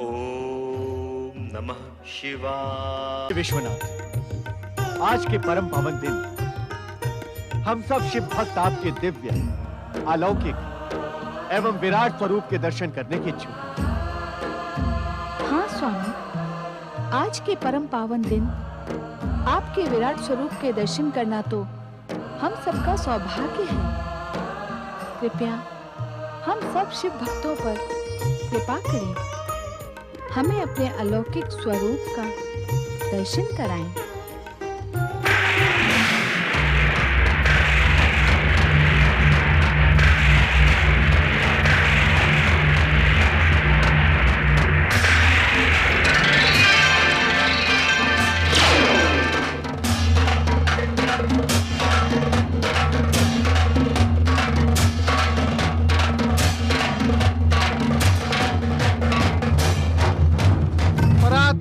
ओम नमः शिवाय। विश्वनाथ, आज के परम पावन दिन हम सब शिव भक्त आपके दिव्य, अलौकिक एवं विराट स्वरूप के दर्शन करने के इच्छुक हैं। हाँ स्वामी, आज के परम पावन दिन आपके विराट स्वरूप के दर्शन करना तो हम सबका सौभाग्य है। कृपया हम सब शिव भक्तों पर कृपा करें, हमें अपने अलौकिक स्वरूप का दर्शन कराएं।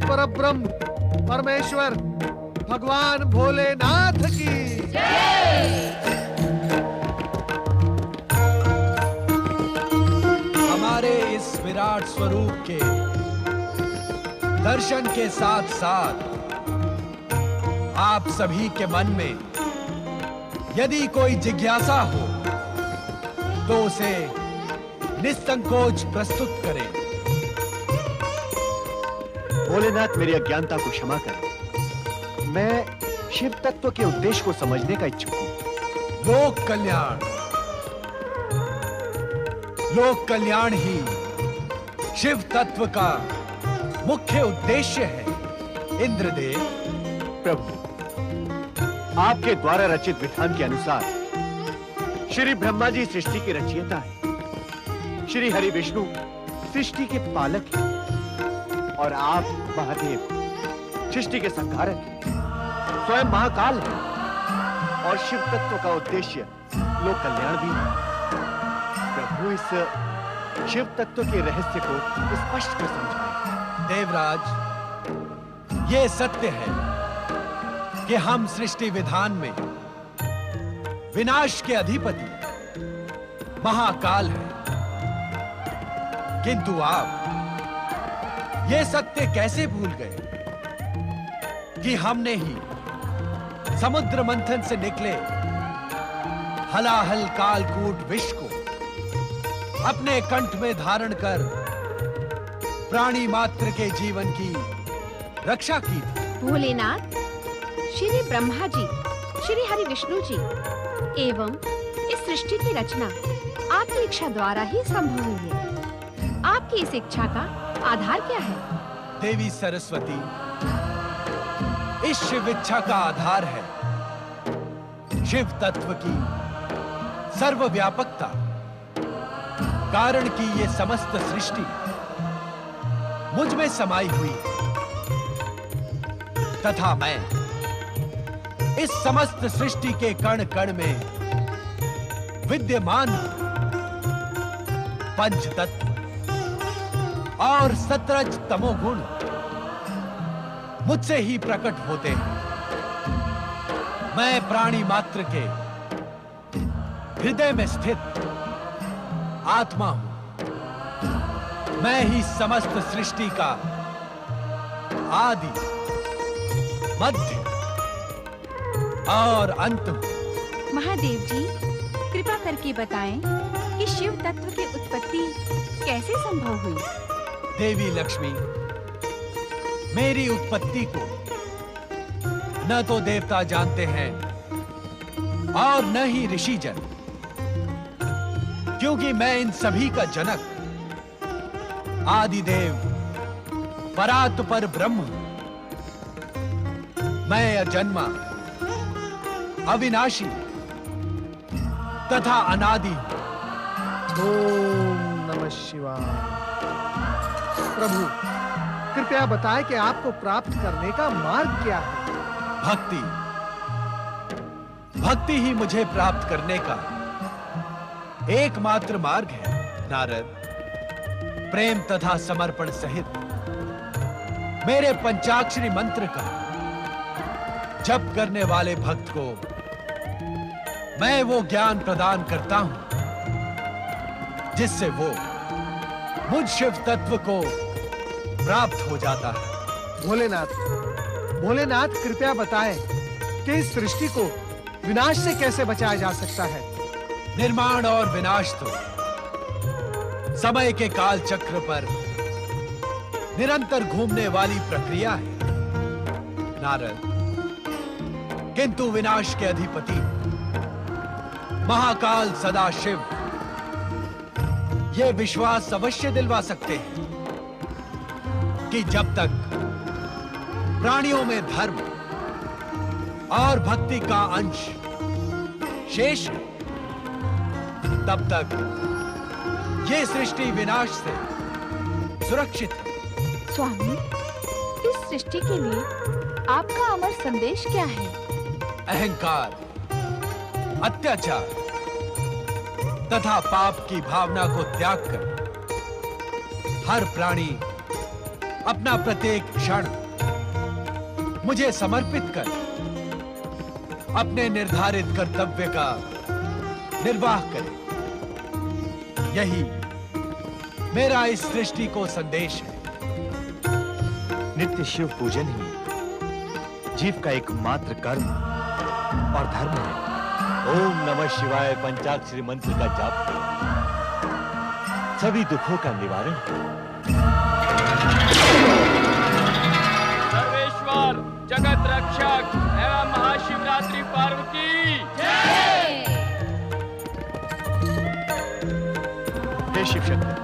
परब्रह्म परमेश्वर भगवान भोलेनाथ की हमारे इस विराट स्वरूप के दर्शन के साथ साथ आप सभी के मन में यदि कोई जिज्ञासा हो तो उसे निसंकोच प्रस्तुत करें। भोलेनाथ, मेरी अज्ञानता को क्षमा करें। मैं शिव तत्व के उद्देश्य को समझने का इच्छुक हूं। लोक कल्याण ही शिव तत्व का मुख्य उद्देश्य है। इंद्रदेव, प्रभु, आपके द्वारा रचित विधान के अनुसार श्री ब्रह्मा जी सृष्टि के रचयिता हैं, श्री हरि विष्णु सृष्टि के पालक हैं और आप महादेव सृष्टि के संहारक हैं, स्वयं महाकाल हैं और शिव तत्व का उद्देश्य लोक कल्याण भी है। प्रभु, इस शिव तत्व के रहस्य को स्पष्ट कर समझाएं। देवराज, ये सत्य है कि हम सृष्टि विधान में विनाश के अधिपति महाकाल हैं, किंतु आप ये सत्य कैसे भूल गए कि हमने ही समुद्र मंथन से निकले हलाहल कालकूट विष को अपने कंठ में धारण कर प्राणी मात्र के जीवन की रक्षा की थी। भोलेनाथ, श्री ब्रह्मा जी, श्री हरि विष्णु जी एवं इस सृष्टि की रचना आपकी इच्छा द्वारा ही संभव हुई है। आपकी इस इच्छा का आधार क्या है? देवी सरस्वती, इस शिव इच्छा का आधार है शिव तत्व की सर्वव्यापकता, कारण कि ये समस्त सृष्टि मुझ में समाई हुई तथा मैं इस समस्त सृष्टि के कण कण में विद्यमान पंच तत्व और सतरज तमोगुण मुझसे ही प्रकट होते हैं। मैं प्राणी मात्र के हृदय में स्थित आत्मा हूं। मैं ही समस्त सृष्टि का आदि, मध्य और अंत हूं। महादेव जी, कृपा करके बताएं कि शिव तत्व की उत्पत्ति कैसे संभव हुई? देवी लक्ष्मी, मेरी उत्पत्ति को न तो देवता जानते हैं और न ही ऋषिजन, क्योंकि मैं इन सभी का जनक आदिदेव परात्पर ब्रह्म हूं। मैं अजन्मा, अविनाशी तथा अनादि हूं। ओम नमः शिवाय। प्रभु, कृपया बताएं कि आपको प्राप्त करने का मार्ग क्या है? भक्ति। भक्ति ही मुझे प्राप्त करने का एकमात्र मार्ग है नारद। प्रेम तथा समर्पण सहित मेरे पंचाक्षरी मंत्र का जप करने वाले भक्त को मैं वो ज्ञान प्रदान करता हूं जिससे वो मुझ शिव तत्व को प्राप्त हो जाता है। भोलेनाथ, भोलेनाथ कृपया बताएं कि इस सृष्टि को विनाश से कैसे बचाया जा सकता है। निर्माण और विनाश तो समय के काल चक्र पर निरंतर घूमने वाली प्रक्रिया है नारद, किंतु विनाश के अधिपति महाकाल सदाशिव ये विश्वास अवश्य दिलवा सकते हैं कि जब तक प्राणियों में धर्म और भक्ति का अंश शेष है, तब तक ये सृष्टि विनाश से सुरक्षित है। स्वामी, इस सृष्टि के लिए आपका अमर संदेश क्या है? अहंकार, अत्याचार तथा पाप की भावना को त्याग कर हर प्राणी अपना प्रत्येक क्षण मुझे समर्पित कर अपने निर्धारित कर्तव्य का निर्वाह करे। यही मेरा इस सृष्टि को संदेश है। नित्य शिव पूजन ही जीव का एकमात्र कर्म और धर्म है। ओम नमः शिवाय पंचाक्षरी मंत्र का जाप करें, सभी दुखों का निवारण हो। सर्वेश्वर जगत रक्षक एवं महाशिवरात्रि पर्व की जय। हे शिव शंकर,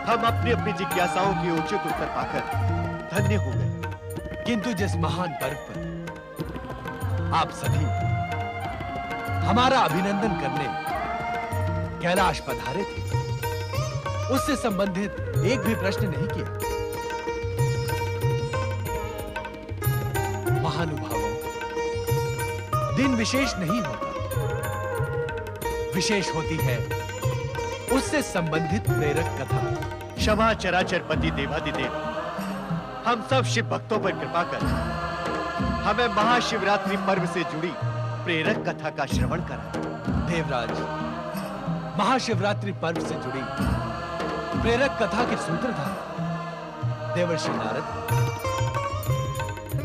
हम अपनी अपनी जिज्ञासाओं की उचित उत्तर पाकर धन्य हो गए। किंतु जिस महान पर्व पर आप सभी हमारा अभिनंदन करने कैलाश पधारे थे, उससे संबंधित एक भी प्रश्न नहीं किया। महानुभावों, दिन विशेष नहीं होता, विशेष होती है उससे संबंधित प्रेरक कथा। क्षमा चराचर पति देवादिदेव, हम सब शिव भक्तों पर कृपा कर हमें महाशिवरात्रि पर्व से जुड़ी प्रेरक कथा का श्रवण करा। देवराज, महाशिवरात्रि पर्व से जुड़ी प्रेरक कथा के सूत्रधार देवर्षि नारद।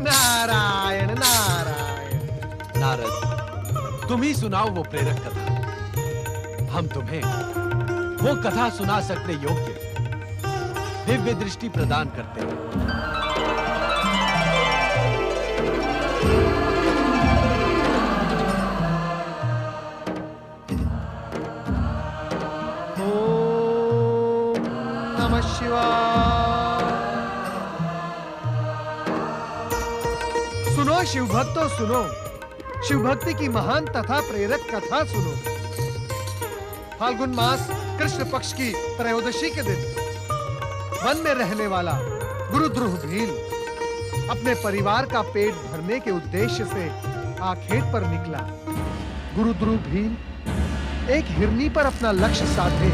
नारायण नारायण। नारद, तुम ही सुनाओ वो प्रेरक कथा। हम तुम्हें वो कथा सुना सकने योग्य दिव्य दृष्टि प्रदान करते हैं। ओम नमः शिवाय। सुनो शिव भक्तों, सुनो शिव भक्ति की महान तथा प्रेरक कथा सुनो। फाल्गुन मास कृष्ण पक्ष की त्रयोदशी के दिन वन में रहने वाला गुरुद्रुह भील अपने परिवार का पेट भरने के उद्देश्य से आखेट पर निकला। गुरुद्रुह भील एक हिरनी पर अपना लक्ष्य साधे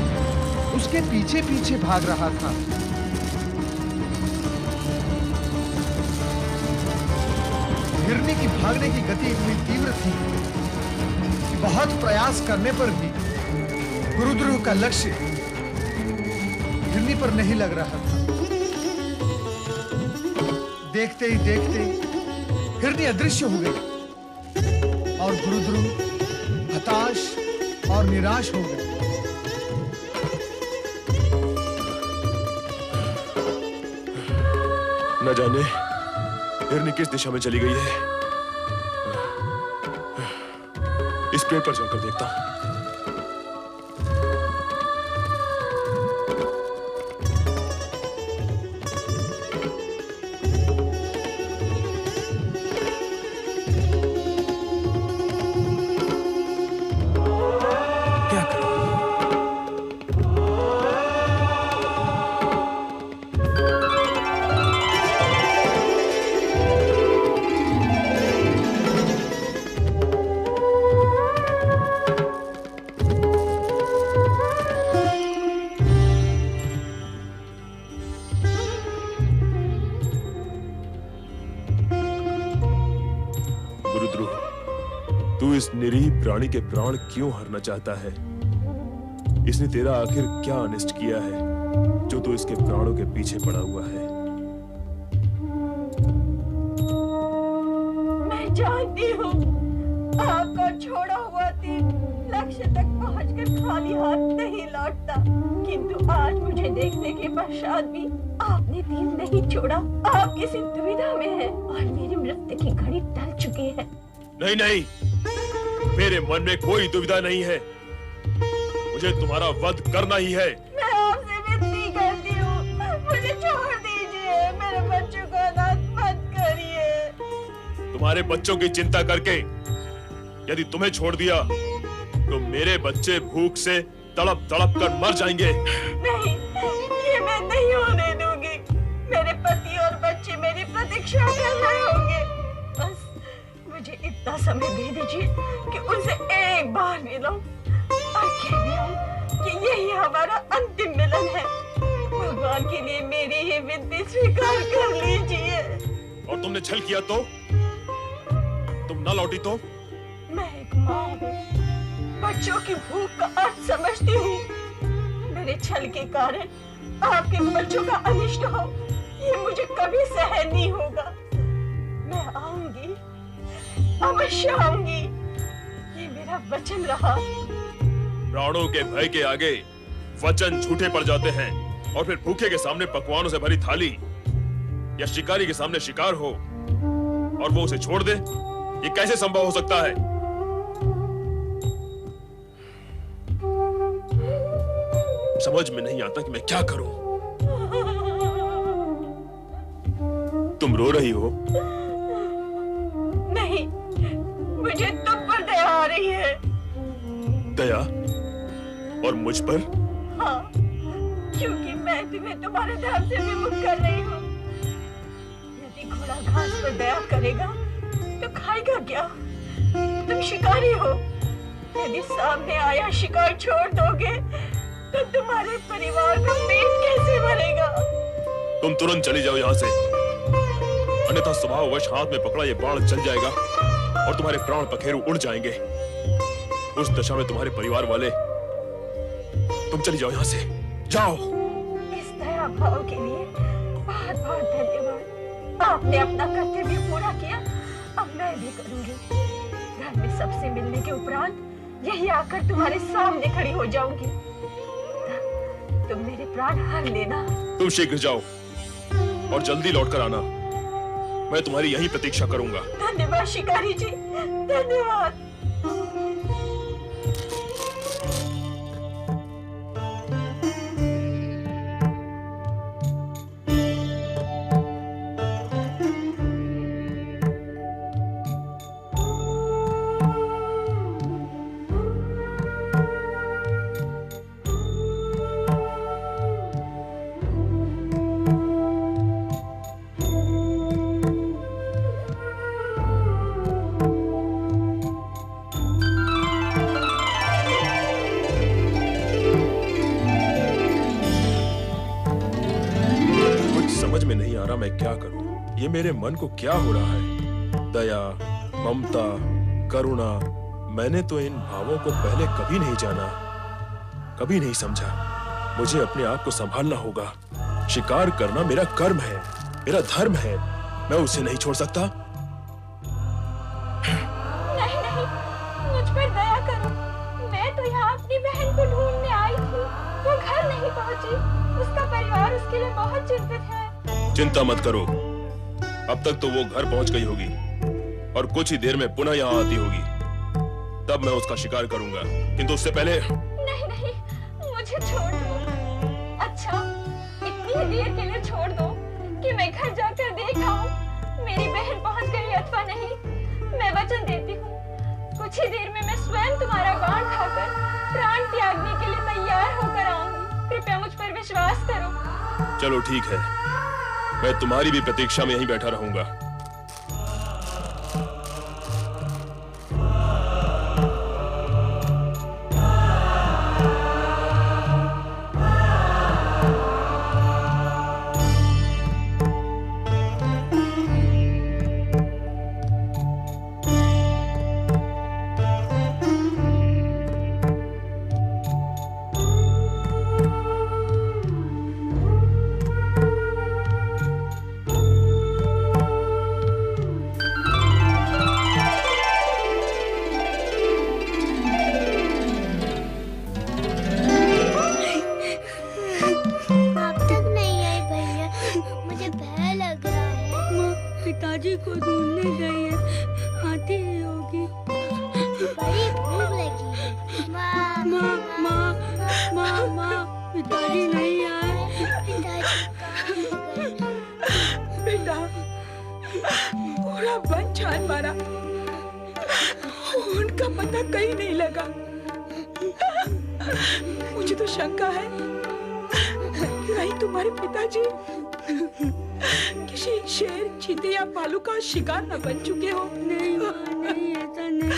उसके पीछे पीछे भाग रहा था। हिरनी की भागने की गति इतनी तीव्र थी कि बहुत प्रयास करने पर भी गुरुद्रुह का लक्ष्य हिरनी पर नहीं लग रहा था। देखते ही देखते हिरनी अदृश्य हो गई और गुरुद्रुह हताश और निराश हो गए। न जाने हिरनी किस दिशा में चली गई है। इस पेड़ पर चलकर देखता हूं। इस निरीह प्राणी के प्राण क्यों हरना चाहता है? इसने तेरा आखिर क्या अनिष्ट किया है? जो तो इसके प्राणों के पीछे पड़ा हुआ है। मैं जानती हूँ आपका छोड़ा हुआ तीर लक्ष्य तक पहुंचकर खाली हाथ नहीं लौटता, किंतु आज मुझे देखने के पश्चात भी आपने तीर नहीं छोड़ा। आप किसी दुविधा में हैं और मेरी मृत्यु की घड़ी टल चुकी है। नहीं नहीं, मेरे मन में कोई दुविधा नहीं है। मुझे तुम्हारा वध करना ही है। मैं आपसे विनती करती हूँ, मुझे छोड़ दीजिए, मेरे बच्चों को अनाथ मत करिए। तुम्हारे बच्चों की चिंता करके यदि तुम्हें छोड़ दिया तो मेरे बच्चे भूख से तड़प तड़प कर मर जाएंगे। नहीं, ये मैं नहीं होने दूंगी। मेरे पति और बच्चे मेरी प्रतीक्षा कर रहे होंगे। बस मुझे इतना समय दे दीजिए कि उनसे एक बार मिलूं और कह दूं कि यही हमारा अंतिम मिलन है। भगवान के लिए मेरी ही विनती स्वीकार कर लीजिए। और तुमने छल किया तो? तुम न लौटी तो? मैं एक माँ हूँ, बच्चों की भूख का अर्थ समझती हूँ। मेरे छल के कारण आपके बच्चों का अनिष्ट हो, ये मुझे कभी सहन नहीं होगा। मैं आऊंगी, अवश्य आऊंगी, ये मेरा वचन रहा। प्राणों के भय के आगे वचन झूठे पड़ जाते हैं, और फिर भूखे के सामने पकवानों से भरी थाली या शिकारी के सामने शिकार हो और वो उसे छोड़ दे, ये कैसे संभव हो सकता है? समझ में नहीं आता कि मैं क्या करूं। तुम रो रही हो? नहीं, मुझे तुम पर दया आ रही है। दया? और मुझ पर? हाँ, क्योंकि मैं तुम्हें तुम्हारे धर्म से विमुख कर रही हूँ। यदि घोड़ा घास पर दया करेगा तो खाएगा क्या? तुम शिकारी हो, यदि सामने आया शिकार छोड़ दोगे तो तुम्हारे परिवार का पेट कैसे भरेगा? तुम तुरंत चली जाओ यहाँ से, अन्यथा स्वभाववश हाथ में पकड़ा ये बाण चल जाएगा और तुम्हारे प्राण पखेरु उड़ जाएंगे। उस दशा में तुम्हारे परिवार वाले, तुम चली जाओ यहाँ से, जाओ। इस दया भाव के लिए बहुत बहुत धन्यवाद। आपने अपना कर्तव्य पूरा किया, अब मैं भी करूंगी। घर में सबसे मिलने के उपरांत यही आकर तुम्हारे सामने खड़ी हो जाऊंगी। तुम मेरे प्राण हर लेना। तुम शीघ्र जाओ और जल्दी लौटकर आना, मैं तुम्हारी यही प्रतीक्षा करूंगा। धन्यवाद शिकारी जी, धन्यवाद। मैं क्या करूं? ये मेरे मन को क्या हो रहा है? दया, ममता, करुणा, मैंने तो इन भावों को पहले कभी नहीं जाना, कभी नहीं समझा। मुझे अपने आप को संभालना होगा। शिकार करना मेरा कर्म है, मेरा धर्म है, मैं उसे नहीं छोड़ सकता। नहीं नहीं, मुझ पर दया करो। मैं तो यहाँ अपनी बहन को ढूंढने आई थी, वो घर नहीं पहुंची। उसका परिवार उसके लिए बहुत चिंतित है। चिंता मत करो, अब तक तो वो घर पहुंच गई होगी और कुछ ही देर में पुनः यहाँ आती होगी, तब मैं उसका शिकार करूंगा। किंतु उससे पहले नहीं नहीं, मुझे छोड़ दो। अच्छा, इतनी ही देर के लिए छोड़ दो कि मैं घर जाकर देख आऊं मेरी बहन पहुंच गई अथवा नहीं। मैं वचन देती हूँ, कुछ ही देर में मैं स्वयं तुम्हारा बाण खाकर प्राण त्यागने के लिए तैयार होकर आऊंगी। कृपया मुझ पर विश्वास करो। चलो ठीक है, मैं तुम्हारी भी प्रतीक्षा में यहीं बैठा रहूंगा। पिताजी को ढूंढने गई है, आती ही होगी। बड़ी भूख लगी है। माँ माँ माँ माँ माँ, पिताजी नहीं आए। बेटा, पूरा वन छान मारा, उनका पता कहीं नहीं लगा। मुझे तो शंका है कहीं तुम्हारे पिताजी किसी शेर, चीते या भालू का शिकार न बन चुके हो। नहीं माँ, नहीं, ऐसा नहीं।